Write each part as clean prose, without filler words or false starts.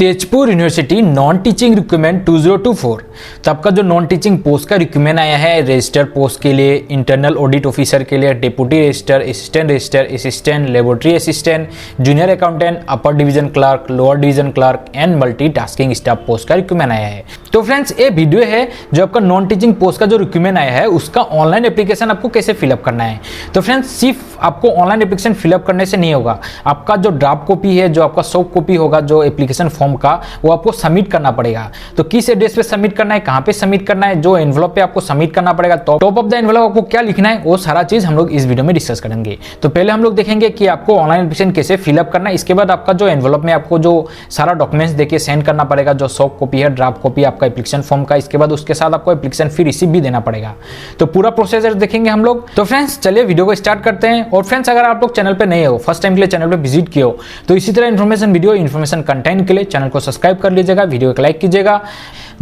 Tezpur university non teaching recruitment 2024। तो आपका जो नॉन टीचिंग पोस्ट का रिक्रूटमेंट आया है रजिस्टर पोस्ट के लिए, इंटरनल ऑडिट ऑफिसर के लिए, deputy register, register, assistant, laboratory assistant, junior accountant, upper division clerk, lower division clerk and multitasking staff post का रिक्रूटमेंट आया है। तो फ्रेंड्स ये वीडियो है जो आपका नॉन टीचिंग पोस्ट का जो रिक्रूटमेंट आया है उसका ऑनलाइन एप्लीकेशन आपको कैसे फिलअप करना है। तो फ्रेंड्स सिर्फ आपको ऑनलाइन एप्लीकेशन फिलअप करने से नहीं होगा, आपका जो ड्राफ्ट कॉपी है, जो आपका सॉफ्ट कॉपी होगा जो एप्लीकेशन फॉर्म का, वो आपको सबमिट करना पड़ेगा। तो किस एड्रेस पे सबमिट करना है, कहां पे सबमिट करना है, जो एनवलप पे आपको सबमिट करना पड़ेगा, टॉप ऑफ द एनवलप आपको क्या लिखना है, वो सारा चीज हम लोग इस वीडियो में डिस्कस करेंगे। तो पहले हम लोग देखेंगे कि आपको ऑनलाइन एप्लीकेशन कैसे फिलअप करना है। इसके बाद आपका जो एनवलप में आपको जो सारा डॉक्यूमेंट्स देके सेंड करना पड़ेगा, जो सॉफ्ट कॉपी है, ड्राफ्ट कॉपी आपका एप्लीकेशन फॉर्म का। इसके बाद उसके साथ आपको एप्लीकेशन फी रिसीव भी देना पड़ेगा। तो पूरा प्रोसेसर देखेंगे हम लोग। तो फ्रेंड्स चलिए वीडियो को स्टार्ट करते हैं। और फ्रेंड्स अगर आप लोग चैनल पे नए हो, फर्स्ट टाइम के लिए चैनल पे विजिट किए हो, तो इसी तरह इन्फॉर्मेशन कंटेंट के लिए चैनल को सब्सक्राइब कर लीजिएगा, वीडियो को लाइक कीजिएगा।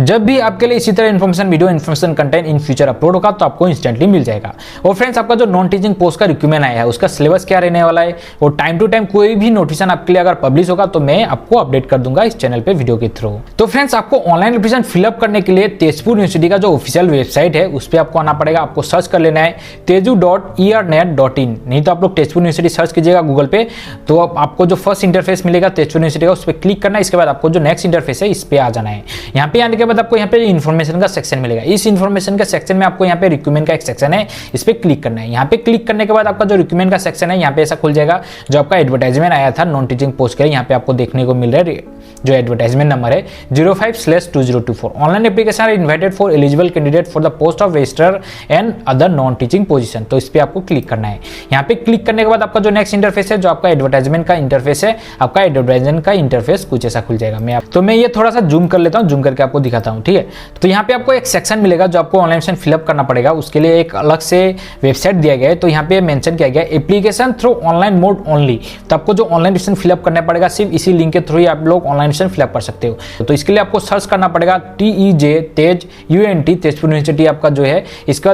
जब भी आपके लिए इसी तरह information content in future upload होगा तो आपको इंस्टेंटली मिल जाएगा। और फ्रेंड्स आपका जो नॉन टीचिंग पोस्ट का रिक्रूटमेंट आया है उसका सिलेबस क्या रहने वाला है, और टाइम टू टाइम कोई भी नोटिफिकेशन आपके लिए अगर पब्लिश होगा तो मैं आपको अपडेट कर दूंगा इस चैनल पे वीडियो के थ्रू। तो फ्रेंड्स आपको ऑनलाइन एप्लीकेशन फिलअप करने के लिए तेजपुर यूनिवर्सिटी का जो ऑफिशियल वेबसाइट है उस पर आपको आना पड़ेगा। आपको सर्च कर लेना है teju.ernet.in, नहीं तो आप लोग तेजपुर यूनिवर्सिटी सर्च कीजिएगा गूगल पे, तो आपको जो फर्स्ट इंटरफेस मिलेगा तेजपुर यूनिवर्सिटी का उस पर क्लिक करना है। इसके बाद आपको जो नेक्स्ट इंटरफेस है इस पे आ जाना है। यहाँ पे आने के बाद आपको यहाँ पे इन्फॉर्मेशन का सेक्शन मिलेगा। इस इन्फॉर्मेशन का सेक्शन में आपको यहाँ पे रिक्रूटमेंट का एक सेक्शन है, इस पे क्लिक करना है। यहाँ पे क्लिक करने के बाद आपका जो रिक्रूटमेंट का सेक्शन है यहाँ पे ऐसा खुल जाएगा। जो आपका एडवर्टाइजमेंट आया था नॉन टीचिंग पोस्ट के लिए यहाँ पे आपको देखने को मिल रहा है, जो एडवर्टाइजमेंट नंबर है 05/2024। Online application are invited for eligible candidate for the post of registrar and other non teaching position. तो इस पे आपको क्लिक करना है। यहाँ पे क्लिक करने के बाद आपका जो नेक्स्ट इंटरफेस है, जो आपका एडवर्टाइजमेंट का इंटरफेस है, आपका एडवर्टाइजमेंट का इंटरफेस कुछ ऐसा खुल जाएगा। मैं ये थोड़ा सा जूम कर लेता हूँ, जूम करके आपको दिखाता हूँ, ठीक है। तो यहाँ पे आपको एक सेक्शन मिलेगा जो आपको ऑनलाइन फॉर्म फिलअप करना पड़ेगा। उसके लिए एक अलग से वेबसाइट दिया गया है। तो यहाँ पे मेंशन किया गया है application through online mode only. तो आपको जो ऑनलाइन फॉर्म फिलअप करना पड़ेगा सिर्फ इसी लिंक के थ्रू ही आप लोग ऑनलाइन फॉर्म फिलअप कर सकते हो। तो इसके लिए आपको सर्च करना पड़ेगा TEJ तेजUNT तेजपुर यूनिवर्सिटी आपका जो है इसका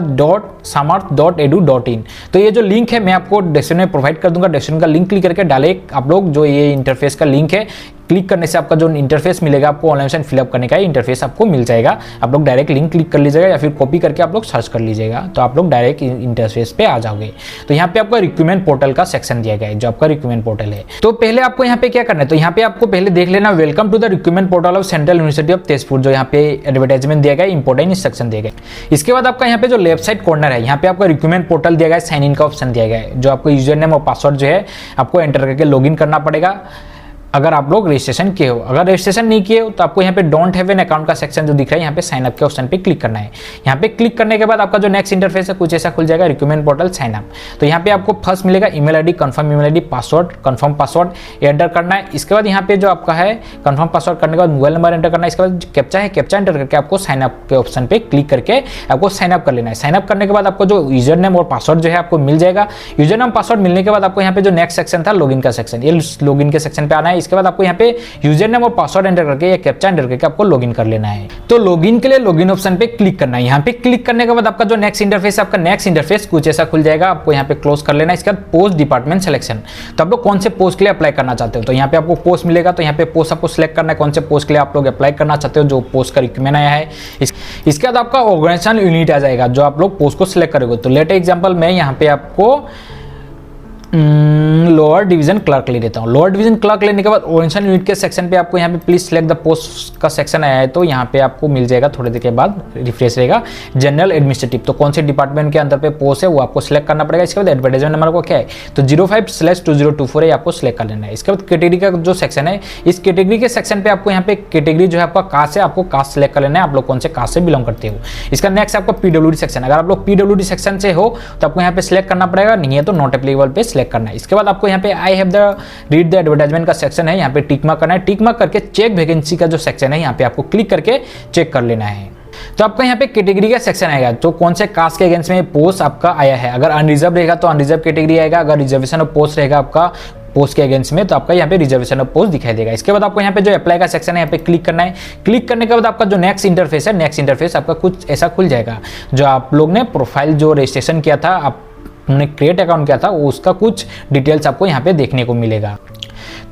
.samarth.edu.in। तो ये जो लिंक है मैं आपको डिस्क्रिप्शन में प्रोवाइड कर दूंगा। डिस्क्रिप्शन का लिंक क्लिक करके डायरेक्ट आप लोग जो ये इंटरफेस का लिंक है क्लिक करने से आपका जो इंटरफेस मिलेगा, आपको ऑनलाइन फॉर्म फिलअप करने का इंटरफेस आपको मिल जाएगा। आप लोग डायरेक्ट लिंक क्लिक कर लीजिएगा या फिर कॉपी करके आप लोग सर्च कर लीजिएगा, तो आप लोग डायरेक्ट इंटरफेस पे आ जाओगे। तो यहाँ पे आपका रिक्रूटमेंट पोर्टल का सेक्शन दिया गया है, जो आपका रिक्रूटमेंट पोर्टल है। तो पहले आपको यहाँ पे क्या करना है, तो यहाँ पे आपको पहले देख लेना welcome to the recruitment portal of central university of Tezpur, जो यहाँ पे एडवर्टाइजमेंट दिया गया, इंपोर्टेंट इंस्ट्रक्शन दिया गया। इसके बाद आपका यहाँ पे जो लेफ्ट साइड कॉर्नर है, यहाँ पे आपका रिक्रूटमेंट पोर्टल दिया गया है, साइन इन का ऑप्शन दिया गया है। जो आपको यूजर नेम और पासवर्ड जो है आपको एंटर करके लॉग इन करना पड़ेगा अगर आप लोग रजिस्ट्रेशन किए हो। अगर रजिस्ट्रेशन नहीं किए हो तो आपको यहाँ पे डोंट हैव एन अकाउंट का सेक्शन जो दिख रहा है, यहाँ पे साइन अप के ऑप्शन पे क्लिक करना है। यहाँ पे क्लिक करने के बाद आपका जो नेक्स्ट इंटरफेस है कुछ ऐसा खुल जाएगा, रिक्रूटमेंट पोर्टल साइन अप। तो यहाँ पे आपको फर्स्ट मिलेगा email ID, confirm email ID, password, confirm password enter करना है। इसके बाद यहाँ पे जो आपका है कंफर्म पासवर्ड करने के बाद मोबाइल नंबर एंटर करना है। इसके बाद कैप्चा है, कैप्चा एंटर करके आपको साइन अप के ऑप्शन पे क्लिक करके आपको साइन अप कर लेना है। साइन अप करने के बाद आपको जो यूजर नेम और पासवर्ड जो है आपको मिल जाएगा। यूजर नेम पासवर्ड मिलने के बाद आपको यहाँ पे जो नेक्स्ट सेक्शन था लॉगिन का सेक्शन, ये लॉगिन के सेक्शन पे आना है। इसके बाद आपको यहाँ पे यूजर नेम और पासवर्ड एंटर करके या कैप्चा एंटर करके आपको लॉगिन कर लेना है। तो लॉगिन के लिए लॉगिन ऑप्शन पे क्लिक करना है। यहाँ पे क्लिक करने के बाद आपका जो नेक्स्ट इंटरफेस है, आपका नेक्स्ट इंटरफेस कुछ ऐसा खुल जाएगा। आपको यहाँ पे क्लोज कर लेना है। इसके बाद पोस्ट डिपार्टमेंट सिलेक्शन, तो आप लोग कौन से पोस्ट के लिए अप्लाई करना चाहते हो, तो यहाँ पे आपको पोस्ट मिलेगा। तो यहाँ पे पोस्ट आपको सिलेक्ट करना है, कौन से पोस्ट के लिए आप लोग अप्लाई करना चाहते हो, जो पोस्ट का रिक्रूटमेंट आया है। इसके बाद आपका ऑर्गेनाइजेशन यूनिट आ जाएगा, जो आप लोग पोस्ट को सिलेक्ट करोगे। तो लेट एग्जाम्पल मैं यहाँ पे आपको लोअर डिवीजन क्लर्क ले लेता हूँ। लोअर डिवीजन क्लर्क लेने के बाद ऑर्गेनाइजेशन यूनिट के सेक्शन पे आपको यहाँ पे प्लीज सिलेक्ट द पोस्ट का सेक्शन आया है, तो यहाँ पे आपको मिल जाएगा। थोड़ी देर के बाद रिफ्रेश रहेगा जनरल एडमिनिस्ट्रेटिव, तो कौन से डिपार्टमेंट के अंदर पे पोस्ट है वो आपको सिलेक्ट करना पड़ेगा। इसके बाद एडवर्टाइजमेंट नंबर को क्या है, तो 05/2024 है, आपको सिलेक्ट कर लेना है। इसके बाद कैटेगरी का जो सेक्शन है, इस कैटेगरी के सेक्शन पे आपको यहाँ पे कैटेगरी जो है आपका कास्ट है, आपको कास्ट सिलेक्ट कर लेना है, आप लोग कौन से कास्ट से बिलोंग करते हो। इसका नेक्स्ट आपका PWD सेक्शन, अगर आप लोग PWD सेक्शन से हो तो आपको यहाँ पे सिलेक्ट करना पड़ेगा, नहीं है तो नॉट एप्लीकेबल पे सिलेक्ट करना है। इसके बाद आपको यहाँ पे I have the read the advertisement का सेक्शन है, यहाँ पे टिक मार्क करना है। टिक मार्क करके चेक वैकेंसी का जो सेक्शन है यहाँ पे आपको क्लिक करके चेक कर लेना है। तो आपका यहाँ पे कैटेगरी का सेक्शन आएगा, तो कौन से कास्ट के अगेंस्ट में पोस्ट आपका आया है। अगर अनरिजर्व रहेगा तो अनरिजर्व कैटेगरी आएगा, अगर रिजर्वेशन ऑफ पोस्ट रहेगा आपका पोस्ट के अगेंस्ट में तो आपका यहाँ पे रिजर्वेशन ऑफ पोस्ट दिखाई देगा। इसके बाद आपको यहाँ पे जो अप्लाई का सेक्शन है यहाँ पे क्लिक करना है। क्लिक करने के बाद आपका जो नेक्स्ट इंटरफेस है, नेक्स्ट इंटरफेस आपका कुछ ऐसा खुल जाएगा। जो आप लोग ने प्रोफाइल जो रजिस्ट्रेशन किया था, आपने क्रिएट अकाउंट किया था, उसका कुछ डिटेल्स आपको यहाँ पे देखने को मिलेगा।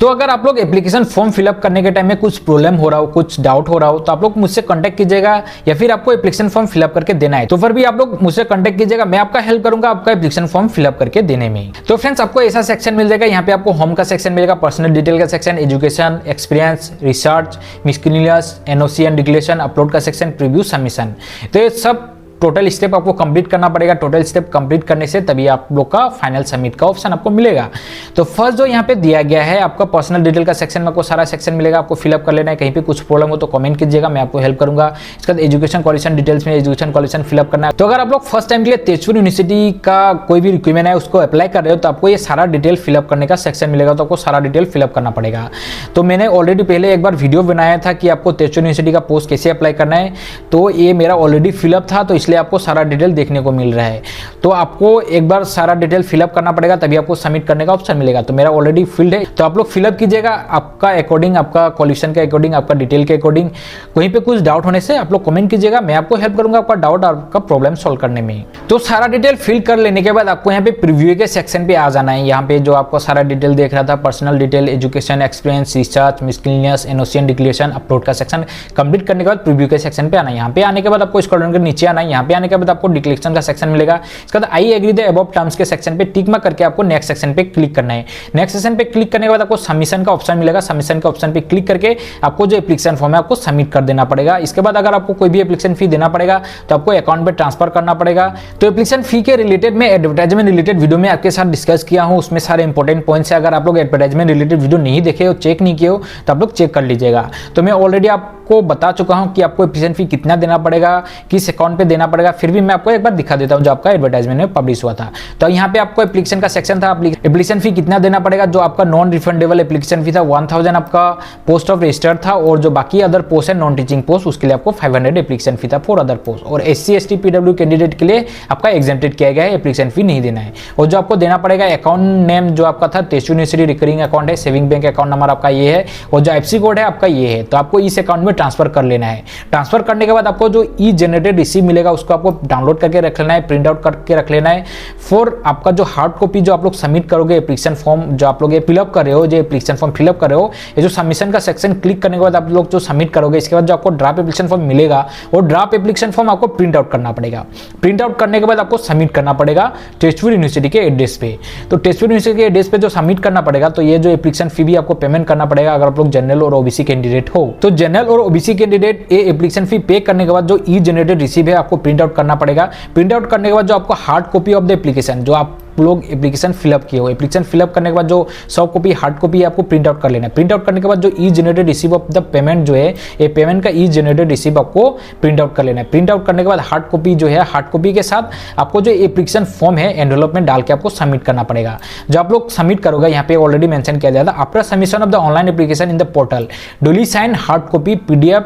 तो अगर आप लोग एप्लीकेशन फॉर्म फिलअप करने के टाइम में कुछ प्रॉब्लम हो रहा हो, कुछ डाउट हो रहा हो, तो आप लोग मुझसे कांटेक्ट कीजिएगा, या फिर आपको एप्लीकेशन फॉर्म फिलअप करके देना है तो फिर भी आप लोग मुझसे कांटेक्ट कीजिएगा, मैं आपका हेल्प करूंगा आपका एप्लीकेशन फॉर्म फिलअप करके देने में। तो फ्रेंड्स, आपको ऐसा सेक्शन मिल जाएगा, यहाँ पे आपको होम का सेक्शन मिलेगा, पर्सनल डिटेल का section, education, experience, research, miscellaneous, NOC and declaration, upload का सेक्शन, प्रीव्यू, सबमिशन। तो ये सब टोटल स्टेप आपको कंप्लीट करना पड़ेगा। टोटल स्टेप कंप्लीट करने से तभी आप लोग का फाइनल सबमिट का ऑप्शन आपको मिलेगा। तो फर्स्ट जो यहाँ पे दिया गया है आपका पर्सनल डिटेल का सेक्शन में आपको सारा सेक्शन मिलेगा, आपको फिलअप कर लेना है। कहीं पे कुछ प्रॉब्लम हो तो कमेंट कीजिएगा, मैं आपको हेल्प करूंगा। इसके बाद एजुकेशन क्वालिफिकेशन डिटेल्स में एजुकेशन क्वालिफिकेशन फिलअप करना है। तो अगर आप लोग फर्स्ट टाइम के लिए तेजपुर यूनिवर्सिटी का कोई भी रिक्वायरमेंट है उसको अप्लाई कर रहे हो तो आपको ये सारा डिटेल फिलअप करने का सेक्शन मिलेगा, तो आपको सारा डिटेल फिलअप करना पड़ेगा। तो मैंने ऑलरेडी पहले एक बार वीडियो बनाया था कि आपको तेजपुर यूनिवर्सिटी का पोस्ट कैसे अप्लाई करना है, तो ये मेरा ऑलरेडी फिलअप था, तो इसलिए आपको सारा डिटेल देखने को मिल रहा है। तो आपको एक बार सारा डिटेल फिलअप करना पड़ेगा, तभी आपको सबमिट करने का ऑप्शन मिलेगा। तो मेरा ऑलरेडी फिल्ड है, तो आप लोग फिलअप कीजिएगा आपका अकॉर्डिंग, आपका क्वालिफिकेशन के अकॉर्डिंग, आपका डिटेल के अकॉर्डिंग। कहीं पे कुछ डाउट होने से आप लोग कमेंट कीजिएगा, मैं आपको हेल्प करूंगा आपका डाउट और आपका प्रॉब्लम सॉल्व करने में। तो सारा डिटेल फिल कर लेने के बाद आपको यहाँ पे प्रीव्यू के सेक्शन पे आ जाना है। यहाँ पे जो आपको सारा डिटेल देख रहा था, personal detail, education, experience, research, miscellaneous, NOC and declaration, upload का सेक्शन कंप्लीट करने के बाद प्रीव्यू के सेक्शन पे आना है। यहाँ पे आने के बाद आपको स्क्रॉल डाउन कर नीचे आना है। यहाँ पे आने के बाद आपको डिक्लेरेशन का सेक्शन मिलेगा। इसके बाद I agree the above terms के सेक्शन पे टिक मार्क करके आपको नेक्स्ट सेक्शन पे क्लिक करना है। नेक्स्ट सेक्शन पे क्लिक करने के बाद आपको सबमिशन का ऑप्शन मिलेगा। सबमिशन के ऑप्शन पे क्लिक करके आपको जो एप्लीकेशन फॉर्म है आपको सबमिट कर देना पड़ेगा। इसके बाद अगर आपको कोई भी एप्लीकेशन फी देना पड़ेगा तो आपको अकाउंट पे ट्रांसफर करना पड़ेगा। तो एप्लीकेशन फी के रिलेटेड में एडवर्टाइजमेंट रिलेटेड वीडियो में आपके साथ डिस्कस किया हूं, उसमें सारे इंपॉर्टेंट पॉइंट्स है। अगर आप लोग एडवर्टाइजमेंट रिलेटेड वीडियो नहीं देखे हो, चेक नहीं किए हो, तो आप लोग चेक कर लीजिएगा। तो मैं ऑलरेडी आपको बता चुका हूं कि आपको एप्लीकेशन फी कितना देना पड़ेगा, किस अकाउंट पे देना पड़ेगा। फिर भी मैं आपको एक बार दिखा देता हूं जो आपका एडवर्टाइजमेंट में पब्लिश हुआ था। तो यहाँ पे आपको एप्लीकेशन का सेक्शन था, एप्लीकेशन फी कितना देना पड़ेगा। जो आपका नॉन रिफंडेबल एप्लीकेशन फी था 1000 आपका पोस्ट ऑफ रजिस्टर था, और जो बाकी अदर पोस्ट है नॉन टीचिंग पोस्ट उसके लिए आपको 500 एप्लीकेशन फी था फॉर अदर पोस्ट। और SC ST PW कैंडिडेट के लिए आपका एग्जेम्प्टेड किया गया है, एप्लीकेशन फी नहीं देना है। और जो आपको देना पड़ेगा अकाउंट नेम जो आपका था तेजपुर यूनिवर्सिटी रिकरिंग अकाउंट है, सेविंग बैंक अकाउंट नंबर आपका ये है, और जो IFSC कोड है आपका ये है। तो आपको इस अकाउंट में ट्रांसफर कर लेना है। ट्रांसफर करने के बाद आपको जो ई जनरेटेड रिसीव मिलेगा उसको आपको डाउनलोड करके रख लेना है, प्रिंट आउट करके रख लेना है। फॉर आपका जो हार्ड कॉपी जो आप लोग सबमिट करोगे एप्लीकेशन फॉर्म जो आप लोग ये फिलअप कर रहे हो, जो एप्लीकेशन फॉर्म फिलअप कर रहे हो, ये जो सबमिशन का सेक्शन क्लिक करने के बाद आप लोग जो सबमिट करोगे, इसके बाद जो आपको ड्राफ्ट एप्लीकेशन फॉर्म मिलेगा वो ड्राफ्ट एप्लीकेशन फॉर्म आपको प्रिंट आउट करना पड़ेगा। प्रिंट आउट करने के बाद आपको सबमिट करना पड़ेगा तेजपुर यूनिवर्सिटी के एड्रेस पे। तो तेजपुर यूनिवर्सिटी के एड्रेस पे जो सबमिट करना पड़ेगा, तो ये जो एप्लीकेशन फी भी आपको पेमेंट करना पड़ेगा अगर आप लोग जनरल और OBC कैंडिडेट हो। तो जनरल और OBC कैंडिडेट ये एप्लीकेशन फी पे करने के बाद जो ई जनरेटेड रिसीव है आपको प्रिंट आउट करना पड़ेगा। प्रिंट आउट करने के बाद जो आपको hard copy of the application जो आप लोग एप्लीकेशन फिलअप किए हो, एप्लीकेशन फिलअप करने के बाद जो सॉफ्ट कॉपी हार्ड कॉपी आपको प्रिंट आउट कर लेना है। प्रिंट आउट करने के बाद जो e generated receive of the payment जो है, ये पेमेंट का ई जनरेटेड रिसीव आपको प्रिंट आउट कर लेना है। प्रिंट आउट करने के बाद हार्ड कॉपी जो है, हार्ड कॉपी के साथ आपको जो एप्लीकेशन फॉर्म है एनवेलप में डाल के आपको सबमिट करना पड़ेगा। जो आप लोग सबमिट करोगे यहाँ पे ऑलरेडी मेंशन किया जाता है, after submission of the online application in the portal duly sign hard copy PDF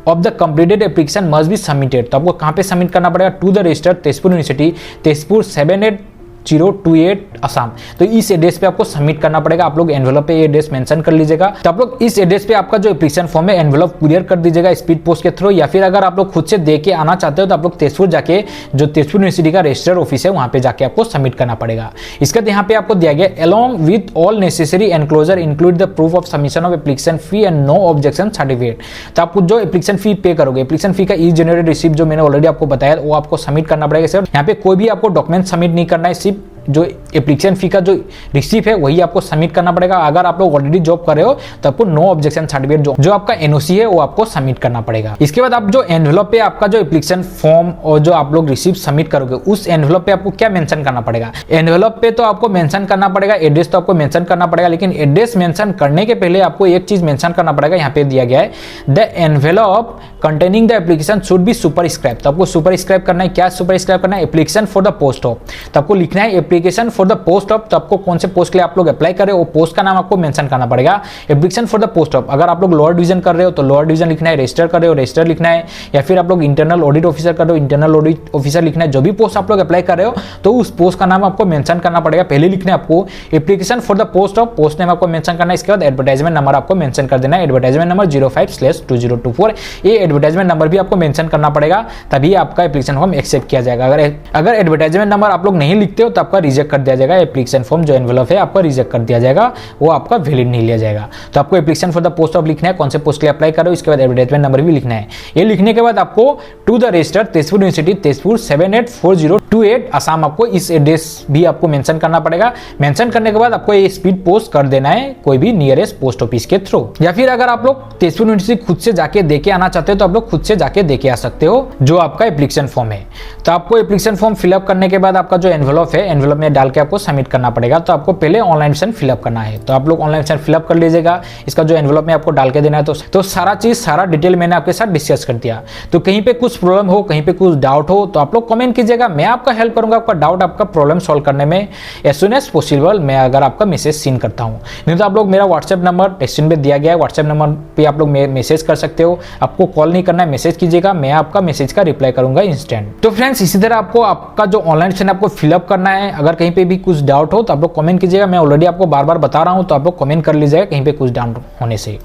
of the completed application must be submitted. तो आपको कहाँ पे सबमिट करना पड़ेगा, to the register Tezpur university, Tezpur 78028 Assam. तो इस एड्रेस पे आपको सबमिट करना पड़ेगा। आप लोग एनवेलप पे ये एड्रेस मेंशन कर लीजिएगा। तो आप लोग इस एड्रेस पे आपका जो एप्लीकेशन फॉर्म है एनवेलप कुरियर कर दीजिएगा स्पीड पोस्ट के थ्रू, या फिर अगर आप लोग खुद से दे के आना चाहते हो तो आप लोग तेजपुर जाके जो तेजपुर यूनिवर्सिटी का रजिस्टर ऑफिस है वहां पे जाके आपको सबमिट करना पड़ेगा। इसके बाद यहाँ पे आपको दिया गया along with all necessary enclosure include the proof of submission of application fee and no objection certificate. तो आपको जो एप्लीकेशन फी पे करोगे, एप्लीकेशन फी का ई जनरेटेड रिसीप्ट जो मैंने ऑलरेडी आपको बताया वो आपको सबमिट करना पड़ेगा। सर यहाँ पे कोई भी आपको डॉक्यूमेंट सबमिट नहीं करना है, सिर्फ जो एप्लीकेशन फी का जो रिसीप्ट है वही आपको सबमिट करना पड़ेगा। अगर आप लोग ऑलरेडी जॉब कर रहे हो तो आपको नो ऑब्जेक्शन सर्टिफिकेट जो आपका NOC है वो आपको सबमिट करना पड़ेगा। इसके बाद आप जो एनवेलप पे आपका जो एप्लीकेशन फॉर्म और जो आप लोग रिसीप्ट सबमिट करोगे उस एनवेलप पे आपको क्या मेंशन करना पड़ेगा। एनवेलप पे तो आपको मेंशन करना पड़ेगा, एड्रेस तो आपको मेंशन करना पड़ेगा, लेकिन एड्रेस मेंशन करने के पहले आपको एक चीज मेंशन करना पड़ेगा। यहाँ पे दिया गया है the envelope containing the application should be superscribe. तो आपको सुपरस्क्राइब करना है। क्या सुपरस्क्राइब करना है, application for the post of. तो आपको लिखना है application for the post of. तो आपको कौन से पोस्ट के लिए आप लोग अप्लाई कर रहे हो वो पोस्ट का नाम आपको मेंशन करना पड़ेगा। Application for the post of, अगर आप लोग लोअर डिवीजन कर रहे हो तो लोअर डिवीजन लिखना है, रजिस्टर कर रहे हो रजिस्टर लिखना है, या फिर आप लोग इंटरनल ऑडिट ऑफिसर कर रहे हो इंटरनल ऑडिट ऑफिसर लिखना है। जो भी पोस्ट आप लोग अप्लाई कर रहे हो तो उस पोस्ट का नाम आपको मेंशन करना पड़ेगा। पहले लिखना है आपको application for the post of, post name आपको मेंशन करना है। इसके बाद एडवर्टाइजमेंट नंबर आपको मेंशन कर देना है, एडवर्टाइजमेंट नंबर 05/2024। ये एडवर्टाइजमेंट नंबर भी आपको मेंशन करना पड़ेगा, तभी आपका एप्लीकेशन फॉर्म एक्सेप्ट किया जाएगा। अगर एडवर्टाइजमेंट नंबर आप लोग नहीं लिखते हो तो आपका रिजेक्ट कर दिया जाएगा। एप्लीकेशन फॉर्म जो एनवेलप है आपका रिजेक्ट कर दिया जाएगा, वो आपका वैलिड नहीं लिया जाएगा। तो आपको application for the post of लिखना है, कौन से पोस्ट के लिए अप्लाई करो, इसके बाद एडवर्टाइजमेंट नंबर भी लिखना है। ये लिखने के बाद आपको to the register Tezpur university Tejpur 784028 Assam, आपको इस एड्रेस भी आपको मेंशन करना पड़ेगा। मेंशन करने के बाद आपको ये स्पीड पोस्ट कर देना है कोई भी नियरेस्ट पोस्ट ऑफिस के थ्रू। या फिर अगर आप लोग तेजपुर यूनिवर्सिटी खुद से जाके देके आना चाहते हो तो आप लोग खुद से जाके देके आ सकते हो जो आपका एप्लीकेशन फॉर्म है। तो आपको एप्लीकेशन फॉर्म फिलअप करने के बाद आपका जो एनवेलप है, एनवेलप में डाल के आपको सबमिट करना पड़ेगा। तो आपको पहले ऑनलाइन फॉर्म फिलअप करना है, तो आप लोग ऑनलाइन फॉर्म फिलअप कर लीजिएगा। इसका जो एनवेलप में आपको डाल के देना है, तो सारा चीज सारा डिटेल मैंने आपके साथ डिस्कस कर दिया। तो कहीं पे कुछ प्रॉब्लम हो, कहीं पे कुछ डाउट हो तो आप लोग कमेंट कीजिएगा, मैं आपका हेल्प करूंगा आपका डाउट, आपका प्रॉब्लम सॉल्व करने में एज सुन एज पॉसिबल। मैं अगर आपका मैसेज सीन करता हूं, नहीं तो आप लोग मेरा व्हाट्सएप नंबर टेक्स्ट में दिया गया है, व्हाट्सएप नंबर पे आप लोग मैसेज कर सकते हो। आपको कॉल नहीं करना है, मैसेज कीजिएगा, मैं आपका मैसेज का रिप्लाई करूंगा इंस्टेंट। तो फ्रेंड्स इसी तरह आपको आपका जो ऑनलाइन फॉर्म आपको फिलअप करना है। अगर कहीं पे भी कुछ डाउट हो तो आप लोग कमेंट कीजिएगा, मैं ऑलरेडी आपको बार बार बता रहा हूं, तो आप लोग कमेंट कर लीजिएगा कहीं पे कुछ डाउट होने से।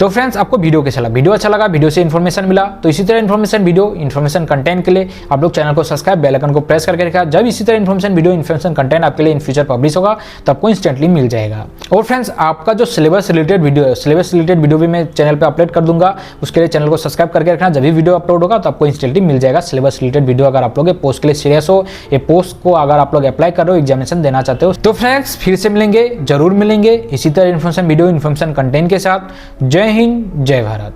तो फ्रेंड्स आपको वीडियो कैसा लगा, वीडियो अच्छा लगा, वीडियो से इन्फॉर्मेशन मिला, तो इसी तरह इन्फॉर्मेशन वीडियो इन्फॉर्मेशन कंटेंट के लिए आप लोग चैनल को सब्सक्राइब, बेल आइकन को प्रेस करके रखा। जब इसी तरह इन्फॉर्मेशन वीडियो इन्फॉर्मेशन कंटेंट आपके लिए इन फ्यूचर पब्लिश होगा तो आपको इंस्टेंटली मिल जाएगा। और फ्रेंड्स आपका जो सिलेबस रिलेटेड वीडियो है, सिलेबस रिलेटेड वीडियो भी मैं चैनल पे अपलोड कर दूंगा, उसके लिए चैनल को सब्सक्राइब करके रखना। जब भी वीडियो अपलोड होगा तो आपको इंस्टेंटली मिल जाएगा सिलेबस रिलेटेड वीडियो। अगर आप लोग पोस्ट के लिए सीरियस हो, ये पोस्ट को अगर आप लोग अप्लाई कर रहे हो, एग्जामिनेशन देना चाहते हो, तो फ्रेंड्स फिर से मिलेंगे, जरूर मिलेंगे इसी तरह इन्फॉर्मेशन वीडियो इन्फॉर्मेशन कंटेंट के साथ। जय हिंद, जय भारत।